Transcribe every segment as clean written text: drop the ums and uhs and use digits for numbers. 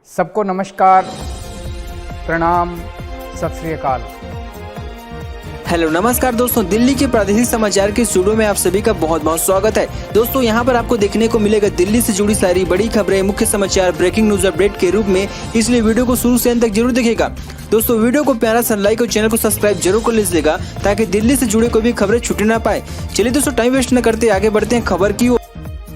सबको नमस्कार, प्रणाम, सत श्री अकाल। हेलो नमस्कार दोस्तों, दिल्ली के प्रादेशिक समाचार के स्टूडियो में आप सभी का बहुत बहुत स्वागत है। दोस्तों यहाँ पर आपको देखने को मिलेगा दिल्ली से जुड़ी सारी बड़ी खबरें, मुख्य समाचार, ब्रेकिंग न्यूज अपडेट के रूप में, इसलिए वीडियो को शुरू से अंत तक जरूर देखिएगा। दोस्तों वीडियो को प्यारा सा लाइक और चैनल को सब्सक्राइब जरूर कर लीजिएगा ताकि दिल्ली से जुड़े कोई भी खबरें छूटे ना पाए। चलिए दोस्तों टाइम वेस्ट न करते आगे बढ़ते हैं खबर की ओर।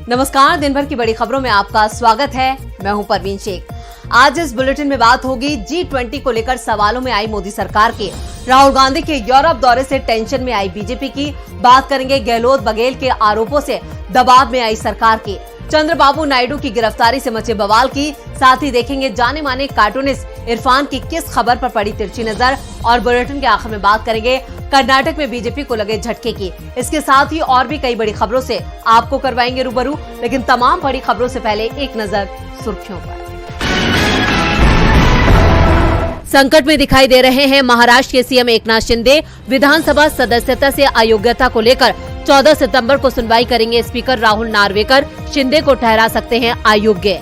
नमस्कार, दिन भर की बड़ी खबरों में आपका स्वागत है। मैं हूं परवीन शेख। आज इस बुलेटिन में बात होगी G20 को लेकर सवालों में आई मोदी सरकार की, राहुल गांधी के यूरोप दौरे से टेंशन में आई बीजेपी की, बात करेंगे गहलोत बघेल के आरोपों से दबाव में आई सरकार की, चंद्रबाबू नायडू की गिरफ्तारी से मचे बवाल की, साथ ही देखेंगे जाने माने कार्टूनिस्ट इरफान की किस खबर पर पड़ी तिरछी नजर, और बुलेटिन के आखिर में बात करेंगे कर्नाटक में बीजेपी को लगे झटके की। इसके साथ ही और भी कई बड़ी खबरों से आपको करवाएंगे रूबरू, लेकिन तमाम बड़ी खबरों से पहले एक नजर सुर्खियों पर। संकट में दिखाई दे रहे हैं महाराष्ट्र के सीएम एकनाथ शिंदे। विधानसभा सदस्यता से अयोग्यता को लेकर 14 सितंबर को सुनवाई करेंगे स्पीकर राहुल नार्वेकर, शिंदे को ठहरा सकते हैं अयोग्य।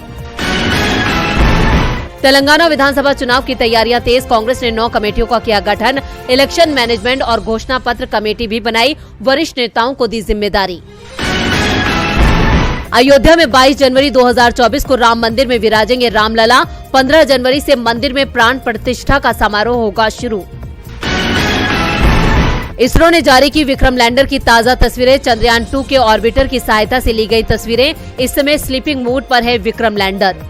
तेलंगाना विधानसभा चुनाव की तैयारियां तेज, कांग्रेस ने 9 कमेटियों का किया गठन, इलेक्शन मैनेजमेंट और घोषणा पत्र कमेटी भी बनाई, वरिष्ठ नेताओं को दी जिम्मेदारी। अयोध्या में 22 जनवरी 2024 को राम मंदिर में विराजेंगे रामलला, 15 जनवरी से मंदिर में प्राण प्रतिष्ठा का समारोह होगा शुरू। इसरो ने जारी की विक्रम लैंडर की ताजा तस्वीरें, चंद्रयान 2 के ऑर्बिटर की सहायता से ली गई तस्वीरें, इस समय स्लीपिंग मोड पर है विक्रम लैंडर।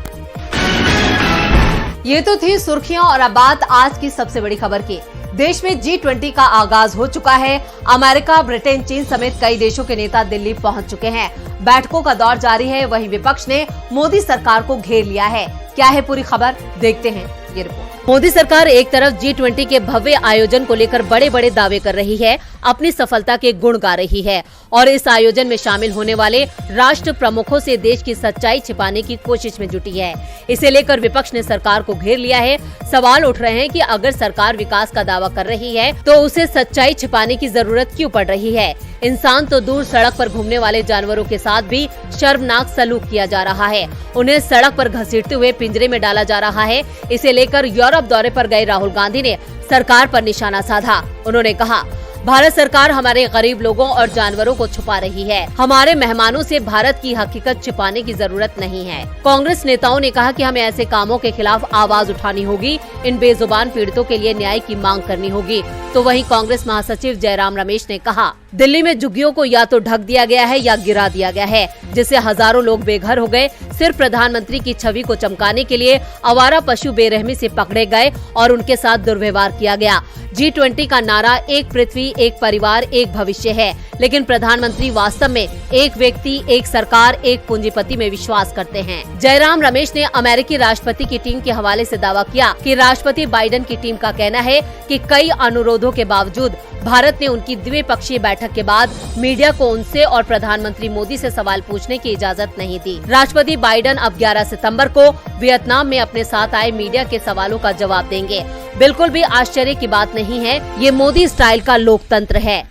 ये तो थी सुर्खियां और अब बात आज की सबसे बड़ी खबर की। देश में G20 का आगाज हो चुका है। अमेरिका, ब्रिटेन, चीन समेत कई देशों के नेता दिल्ली पहुंच चुके हैं। बैठकों का दौर जारी है। वहीं विपक्ष ने मोदी सरकार को घेर लिया है। क्या है पूरी खबर, देखते हैं ये रिपोर्ट। मोदी सरकार एक तरफ G20 के भव्य आयोजन को लेकर बड़े बड़े दावे कर रही है, अपनी सफलता के गुण गा रही है और इस आयोजन में शामिल होने वाले राष्ट्र प्रमुखों से देश की सच्चाई छिपाने की कोशिश में जुटी है। इसे लेकर विपक्ष ने सरकार को घेर लिया है। सवाल उठ रहे हैं कि अगर सरकार विकास का दावा कर रही है तो उसे सच्चाई छिपाने की जरूरत क्यों पड़ रही है। इंसान तो दूर, सड़क पर घूमने वाले जानवरों के साथ भी शर्मनाक सलूक किया जा रहा है। उन्हें सड़क पर घसीटते हुए पिंजरे में डाला जा रहा है। इसे लेकर यूरोप दौरे पर गए राहुल गांधी ने सरकार पर निशाना साधा। उन्होंने कहा, भारत सरकार हमारे गरीब लोगों और जानवरों को छुपा रही है। हमारे मेहमानों से भारत की हकीकत छिपाने की जरूरत नहीं है। कांग्रेस नेताओं ने कहा कि हमें ऐसे कामों के खिलाफ आवाज उठानी होगी, इन बेजुबान पीड़ितों के लिए न्याय की मांग करनी होगी। तो वहीं कांग्रेस महासचिव जयराम रमेश ने कहा, दिल्ली में झुग्गियों को या तो ढक दिया गया है या गिरा दिया गया है, जिससे हजारों लोग बेघर हो गए। सिर्फ प्रधानमंत्री की छवि को चमकाने के लिए आवारा पशु बेरहमी से पकड़े गए और उनके साथ दुर्व्यवहार किया गया। G20 का नारा एक पृथ्वी, एक परिवार, एक भविष्य है, लेकिन प्रधानमंत्री वास्तव में एक व्यक्ति, एक सरकार, एक पूंजीपति में विश्वास करते हैं। जयराम रमेश ने अमेरिकी राष्ट्रपति की टीम के हवाले से दावा किया कि राष्ट्रपति बाइडेन की टीम का कहना है कि कई अनुरोधों के बावजूद भारत ने उनकी द्विपक्षीय बैठक के बाद मीडिया को उनसे और प्रधानमंत्री मोदी से सवाल पूछने की इजाजत नहीं दी। राष्ट्रपति बाइडेन अब 11 सितंबर को वियतनाम में अपने साथ आए मीडिया के सवालों का जवाब देंगे। बिल्कुल भी आश्चर्य की बात नहीं है, ये मोदी स्टाइल का लोकतंत्र है।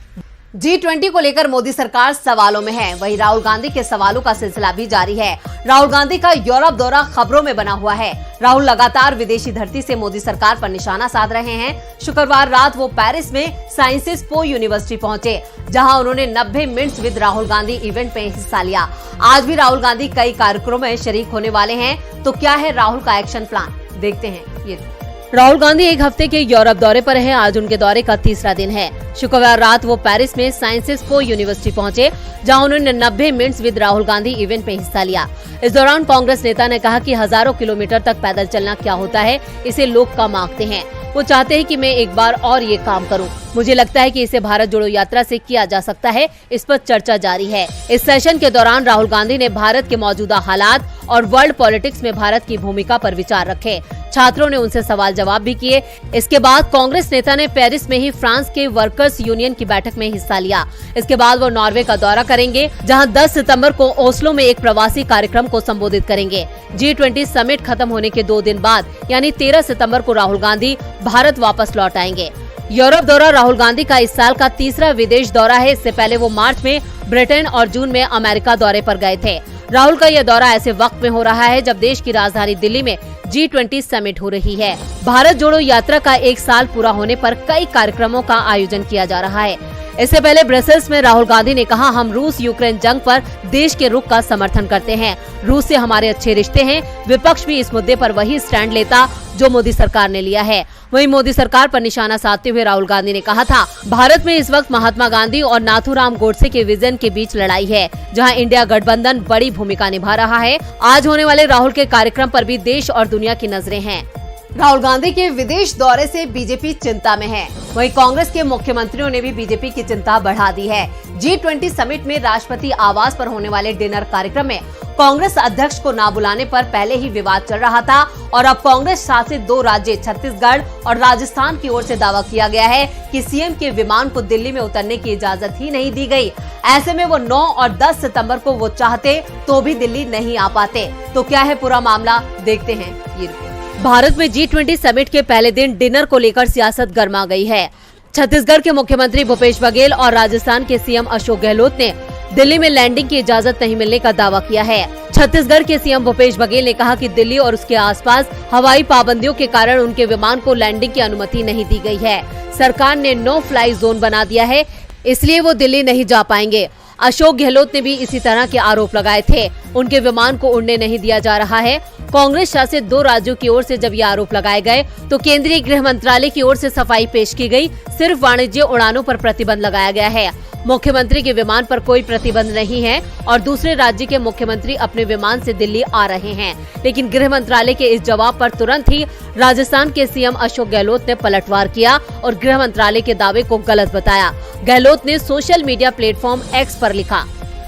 G20 को लेकर मोदी सरकार सवालों में है। वहीं राहुल गांधी के सवालों का सिलसिला भी जारी है। राहुल गांधी का यूरोप दौरा खबरों में बना हुआ है। राहुल लगातार विदेशी धरती से मोदी सरकार पर निशाना साध रहे हैं। शुक्रवार रात वो पेरिस में साइंसेस पो यूनिवर्सिटी पहुंचे, जहां उन्होंने 90 minutes with Rahul Gandhi event में हिस्सा लिया। आज भी राहुल गांधी कई कार्यक्रमों में शरीक होने वाले हैं। तो क्या है राहुल का एक्शन प्लान, देखते हैं ये। राहुल गांधी एक हफ्ते के यूरोप दौरे पर हैं। आज उनके दौरे का तीसरा दिन है। शुक्रवार रात वो पेरिस में साइंसेस पो यूनिवर्सिटी पहुंचे, जहां उन्होंने 90 minutes with Rahul Gandhi event में हिस्सा लिया। इस दौरान कांग्रेस नेता ने कहा कि हजारों किलोमीटर तक पैदल चलना क्या होता है, इसे लोग कम आंकते हैं। वो चाहते हैं कि मैं एक बार और ये काम करूं। मुझे लगता है कि इसे भारत जोड़ो यात्रा से किया जा सकता है। इस पर चर्चा जारी है। इस सेशन के दौरान राहुल गांधी ने भारत के मौजूदा हालात और वर्ल्ड पॉलिटिक्स में भारत की भूमिका पर विचार रखे। छात्रों ने उनसे सवाल जवाब भी किए। इसके बाद कांग्रेस नेता ने पेरिस में ही फ्रांस के वर्कर्स यूनियन की बैठक में हिस्सा लिया। इसके बाद वो नॉर्वे का दौरा करेंगे, जहां 10 सितंबर को ओस्लो में एक प्रवासी कार्यक्रम को संबोधित करेंगे। G20 समिट खत्म होने के 2 दिन बाद यानी 13 सितंबर को राहुल गांधी भारत वापस लौट आएंगे। यूरोप दौरा राहुल गांधी का इस साल का तीसरा विदेश दौरा है। इससे पहले वो मार्च में ब्रिटेन और जून में अमेरिका दौरे पर गए थे। राहुल का यह दौरा ऐसे वक्त में हो रहा है जब देश की राजधानी दिल्ली में G20 समिट हो रही है। भारत जोड़ो यात्रा का 1 साल पूरा होने पर कई कार्यक्रमों का आयोजन किया जा रहा है। इससे पहले ब्रसेल्स में राहुल गांधी ने कहा, हम रूस यूक्रेन जंग पर देश के रुख का समर्थन करते हैं। रूस से हमारे अच्छे रिश्ते हैं। विपक्ष भी इस मुद्दे पर वही स्टैंड लेता जो मोदी सरकार ने लिया है। वहीं मोदी सरकार पर निशाना साधते हुए राहुल गांधी ने कहा था, भारत में इस वक्त महात्मा गांधी और नाथूराम गोडसे के विजन के बीच लड़ाई है, जहां इंडिया गठबंधन बड़ी भूमिका निभा रहा है। आज होने वाले राहुल के कार्यक्रम पर भी देश और दुनिया की नजरें हैं। राहुल गांधी के विदेश दौरे से बीजेपी चिंता में है। वहीं कांग्रेस के मुख्यमंत्रियों ने भी बीजेपी की चिंता बढ़ा दी है। G20 समिट में राष्ट्रपति आवास पर होने वाले डिनर कार्यक्रम में कांग्रेस अध्यक्ष को ना बुलाने पर पहले ही विवाद चल रहा था और अब कांग्रेस शासित 2 राज्य छत्तीसगढ़ और राजस्थान की ओर से दावा किया गया है कि सीएम के विमान को दिल्ली में उतरने की इजाजत ही नहीं दी गई। ऐसे में वो 9 और 10 सितंबर को वो चाहते तो भी दिल्ली नहीं आ पाते। तो क्या है पूरा मामला, देखते हैं ये रिपोर्ट। भारत में G20 समिट के पहले दिन डिनर को लेकर सियासत गर्मा गई है। छत्तीसगढ़ के मुख्यमंत्री भूपेश बघेल और राजस्थान के सीएम अशोक गहलोत ने दिल्ली में लैंडिंग की इजाजत नहीं मिलने का दावा किया है। छत्तीसगढ़ के सीएम भूपेश बघेल ने कहा कि दिल्ली और उसके आसपास हवाई पाबंदियों के कारण उनके विमान को लैंडिंग की अनुमति नहीं दी गई है। सरकार ने नो फ्लाई जोन बना दिया है, इसलिए वो दिल्ली नहीं जा पाएंगे। अशोक गहलोत ने भी इसी तरह के आरोप लगाए थे। उनके विमान को उड़ने नहीं दिया जा रहा है। कांग्रेस शासित 2 राज्यों की ओर से जब ये आरोप लगाए गए तो केंद्रीय गृह मंत्रालय की ओर से सफाई पेश की गई। सिर्फ वाणिज्य उड़ानों पर प्रतिबंध लगाया गया है। मुख्यमंत्री के विमान पर कोई प्रतिबंध नहीं है और दूसरे राज्य के मुख्यमंत्री अपने विमान से दिल्ली आ रहे हैं। लेकिन गृह मंत्रालय के इस जवाब पर तुरंत ही राजस्थान के सीएम अशोक गहलोत ने पलटवार किया और गृह मंत्रालय के दावे को गलत बताया। गहलोत ने सोशल मीडिया प्लेटफॉर्म एक्स पर लिखा,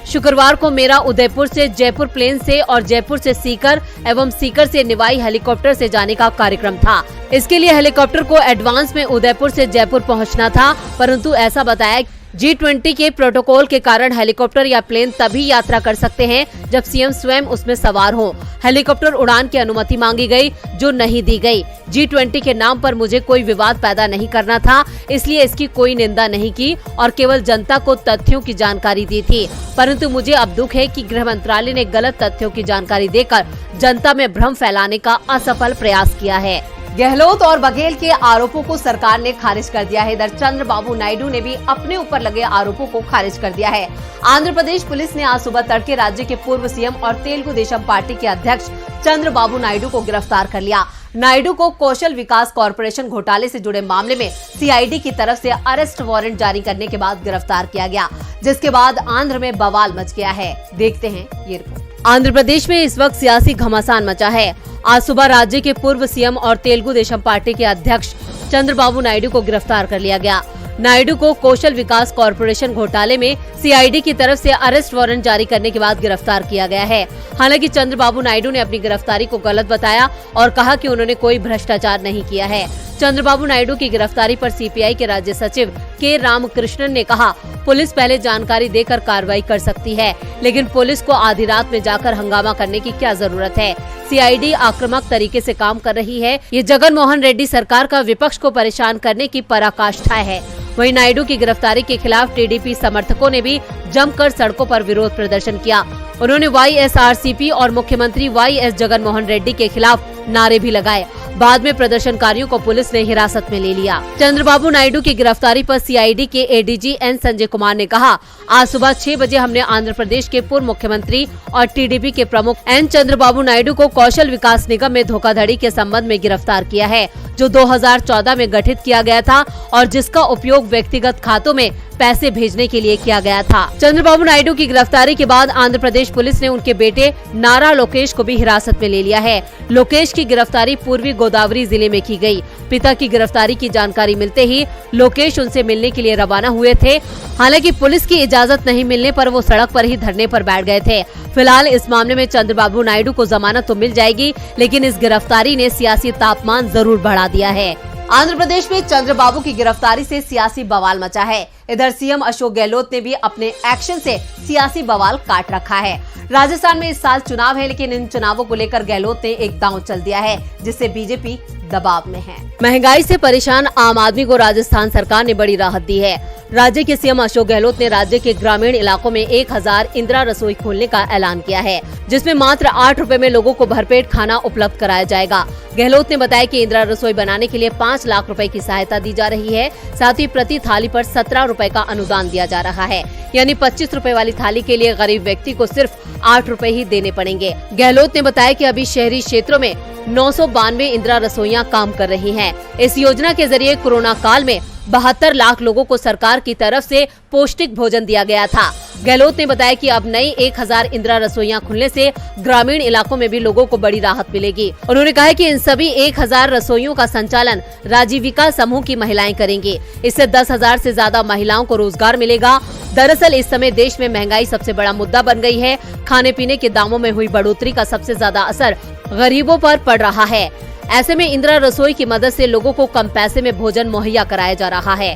शुक्रवार को मेरा उदयपुर से जयपुर प्लेन से और जयपुर से सीकर एवं सीकर से निवाई हेलीकॉप्टर से जाने का कार्यक्रम था। इसके लिए हेलीकॉप्टर को एडवांस में उदयपुर से जयपुर पहुंचना था, परंतु ऐसा बताया G20 के प्रोटोकॉल के कारण हेलीकॉप्टर या प्लेन तभी यात्रा कर सकते हैं जब सीएम स्वयं उसमें सवार हो। हेलीकॉप्टर उड़ान की अनुमति मांगी गई जो नहीं दी गई। G20 के नाम पर मुझे कोई विवाद पैदा नहीं करना था, इसलिए इसकी कोई निंदा नहीं की और केवल जनता को तथ्यों की जानकारी दी थी। परंतु मुझे अब दुख है कि गृह मंत्रालय ने गलत तथ्यों की जानकारी देकर जनता में भ्रम फैलाने का असफल प्रयास किया है। गहलोत और बघेल के आरोपों को सरकार ने खारिज कर दिया है। इधर चंद्रबाबू नायडू ने भी अपने ऊपर लगे आरोपों को खारिज कर दिया है। आंध्र प्रदेश पुलिस ने आज सुबह तड़के राज्य के पूर्व सीएम और तेलुगु देशम पार्टी के अध्यक्ष चंद्रबाबू नायडू को गिरफ्तार कर लिया। नायडू को कौशल विकास कॉर्पोरेशन घोटाले से जुड़े मामले में सीआईडी की तरफ से अरेस्ट वारंट जारी करने के बाद गिरफ्तार किया गया, जिसके बाद आंध्र में बवाल मच गया है। देखते हैं ये रिपोर्ट। आंध्र प्रदेश में इस वक्त सियासी घमासान मचा है। आज सुबह राज्य के पूर्व सीएम और तेलुगु देशम पार्टी के अध्यक्ष चंद्रबाबू नायडू को गिरफ्तार कर लिया गया। नायडू को कौशल विकास कॉर्पोरेशन घोटाले में सीआईडी की तरफ से अरेस्ट वारंट जारी करने के बाद गिरफ्तार किया गया है। हालांकि चंद्रबाबू नायडू ने अपनी गिरफ्तारी को गलत बताया और कहा कि उन्होंने कोई भ्रष्टाचार नहीं किया है। चंद्रबाबू नायडू की गिरफ्तारी पर सीपीआई के राज्य सचिव के रामकृष्णन ने कहा, पुलिस पहले जानकारी देकर कार्रवाई कर सकती है, लेकिन पुलिस को आधी रात में जाकर हंगामा करने की क्या जरूरत है। सीआईडी आक्रामक तरीके से काम कर रही है। ये जगन मोहन रेड्डी सरकार का विपक्ष को परेशान करने की पराकाष्ठा है। वहीं नायडू की गिरफ्तारी के खिलाफ टीडीपी समर्थकों ने भी जमकर सड़कों पर विरोध प्रदर्शन किया। उन्होंने वाईएसआरसीपी और मुख्यमंत्री वाईएस जगन मोहन रेड्डी के खिलाफ नारे भी लगाए। बाद में प्रदर्शनकारियों को पुलिस ने हिरासत में ले लिया। चंद्रबाबू नायडू की गिरफ्तारी पर सीआईडी के एडीजी एन संजय कुमार ने कहा, आज सुबह 6 बजे हमने आंध्र प्रदेश के पूर्व मुख्यमंत्री और टीडीपी के प्रमुख एन चंद्रबाबू नायडू को कौशल विकास निगम में धोखाधड़ी के संबंध में गिरफ्तार किया है, जो 2014 में गठित किया गया था और जिसका उपयोग व्यक्तिगत खातों में पैसे भेजने के लिए किया गया था। चंद्रबाबू नायडू की गिरफ्तारी के बाद आंध्र प्रदेश पुलिस ने उनके बेटे नारा लोकेश को भी हिरासत में ले लिया है। लोकेश की गिरफ्तारी पूर्वी गोदावरी जिले में की गई। पिता की गिरफ्तारी की जानकारी मिलते ही लोकेश उनसे मिलने के लिए रवाना हुए थे। हालांकि पुलिस की इजाजत नहीं मिलने पर वो सड़क पर ही धरने पर बैठ गए थे। फिलहाल इस मामले में चंद्रबाबू नायडू को जमानत तो मिल जाएगी, लेकिन इस गिरफ्तारी ने सियासी तापमान जरूर बढ़ा दिया है। आंध्र प्रदेश में चंद्रबाबू की गिरफ्तारी से सियासी बवाल मचा है। इधर सीएम अशोक गहलोत ने भी अपने एक्शन से सियासी बवाल काट रखा है। राजस्थान में इस साल चुनाव है, लेकिन इन चुनावों को लेकर गहलोत ने एक दांव चल दिया है, जिससे बीजेपी दबाव में है। महंगाई से परेशान आम आदमी को राजस्थान सरकार ने बड़ी राहत दी है। राज्य के सीएम अशोक गहलोत ने राज्य के ग्रामीण इलाकों में 1000 इंदिरा रसोई खोलने का ऐलान किया है, जिसमें मात्र 8 रुपए में लोगों को भरपेट खाना उपलब्ध कराया जाएगा। गहलोत ने बताया कि इंदिरा रसोई बनाने के लिए 5 लाख रुपए की सहायता दी जा रही है। साथ ही प्रति थाली पर 17 रुपए का अनुदान दिया जा रहा है, यानी 25 रुपए वाली थाली के लिए गरीब व्यक्ति को सिर्फ 8 रुपए ही देने पड़ेंगे। गहलोत ने बताया कि अभी शहरी क्षेत्रों में 992 इंदिरा रसोइयां काम कर रही हैं। इस योजना के जरिए कोरोना काल में 72 लाख लोगों को सरकार की तरफ से पौष्टिक भोजन दिया गया था। गहलोत ने बताया कि अब नई 1000 इंदिरा रसोइयां खुलने से ग्रामीण इलाकों में भी लोगों को बड़ी राहत मिलेगी। उन्होंने कहा कि इन सभी 1000 रसोइयों का संचालन राजीविका समूह की महिलाएं करेंगी। इससे 10,000 से ज्यादा महिलाओं को रोजगार मिलेगा। दरअसल इस समय देश में महंगाई सबसे बड़ा मुद्दा बन गई है। खाने पीने के दामों में हुई बढ़ोतरी का सबसे ज्यादा असर गरीबों पर पड़ रहा है। ऐसे में इंदिरा रसोई की मदद से लोगों को कम पैसे में भोजन मुहैया कराया जा रहा है।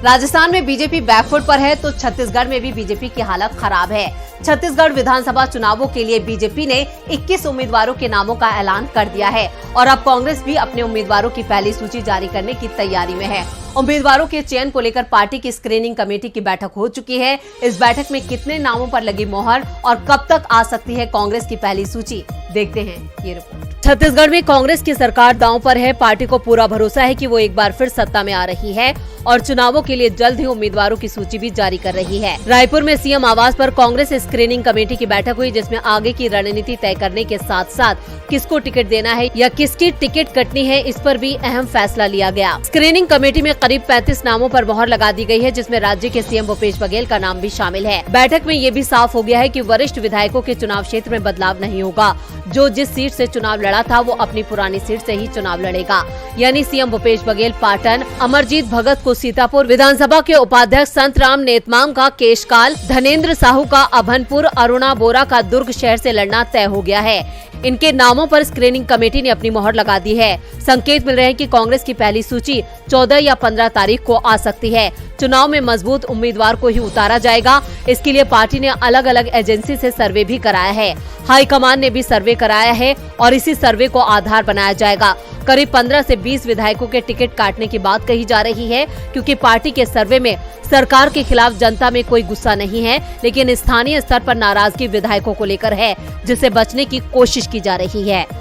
राजस्थान में बीजेपी बैकफुट पर है, तो छत्तीसगढ़ में भी बीजेपी की हालत खराब है। छत्तीसगढ़ विधानसभा चुनावों के लिए बीजेपी ने 21 उम्मीदवारों के नामों का ऐलान कर दिया है और अब कांग्रेस भी अपने उम्मीदवारों की पहली सूची जारी करने की तैयारी में है। उम्मीदवारों के चयन को लेकर पार्टी की स्क्रीनिंग कमेटी की बैठक हो चुकी है। इस बैठक में कितने नामों पर लगी मोहर और कब तक आ सकती है कांग्रेस की पहली सूची, देखते हैं ये रिपोर्ट। छत्तीसगढ़ में कांग्रेस की सरकार दांव पर है। पार्टी को पूरा भरोसा है कि वो एक बार फिर सत्ता में आ रही है और चुनावों के लिए जल्द ही उम्मीदवारों की सूची भी जारी कर रही है। रायपुर में सीएम आवास पर कांग्रेस स्क्रीनिंग कमेटी की बैठक हुई, जिसमें आगे की रणनीति तय करने के साथ साथ किसको टिकट देना है या किसकी टिकट कटनी है, इस पर भी अहम फैसला लिया गया। स्क्रीनिंग कमेटी में करीब 35 नामों पर मोहर लगा दी गई है, जिसमें राज्य के सीएम भूपेश बघेल का नाम भी शामिल है। बैठक में ये भी साफ हो गया है कि वरिष्ठ विधायकों के चुनाव क्षेत्र में बदलाव नहीं होगा। जो जिस सीट से चुनाव लड़ा था वो अपनी पुरानी सीट से ही चुनाव लड़ेगा, यानी सीएम भूपेश बघेल पाटन, अमरजीत भगत को सीतापुर, विधानसभा के उपाध्यक्ष संतराम नेतमाम का केशकाल, धनेन्द्र साहू का अभनपुर, अरुणा बोरा का दुर्ग शहर से लड़ना तय हो गया है। इनके नामों पर स्क्रीनिंग कमेटी ने अपनी मोहर लगा दी है। संकेत मिल रहे हैं कि कांग्रेस की पहली सूची 14 या 15 तारीख को आ सकती है। चुनाव में मजबूत उम्मीदवार को ही उतारा जाएगा। इसके लिए पार्टी ने अलग अलग एजेंसी से सर्वे भी कराया है। हाईकमान ने भी सर्वे कराया है और इसी सर्वे को आधार बनाया जाएगा। करीब 15 से 20 विधायकों के टिकट काटने की बात कही जा रही है, क्योंकि पार्टी के सर्वे में सरकार के खिलाफ जनता में कोई गुस्सा नहीं है, लेकिन स्थानीय स्तर पर नाराजगी विधायकों को लेकर है, जिससे बचने की कोशिश की जा रही है।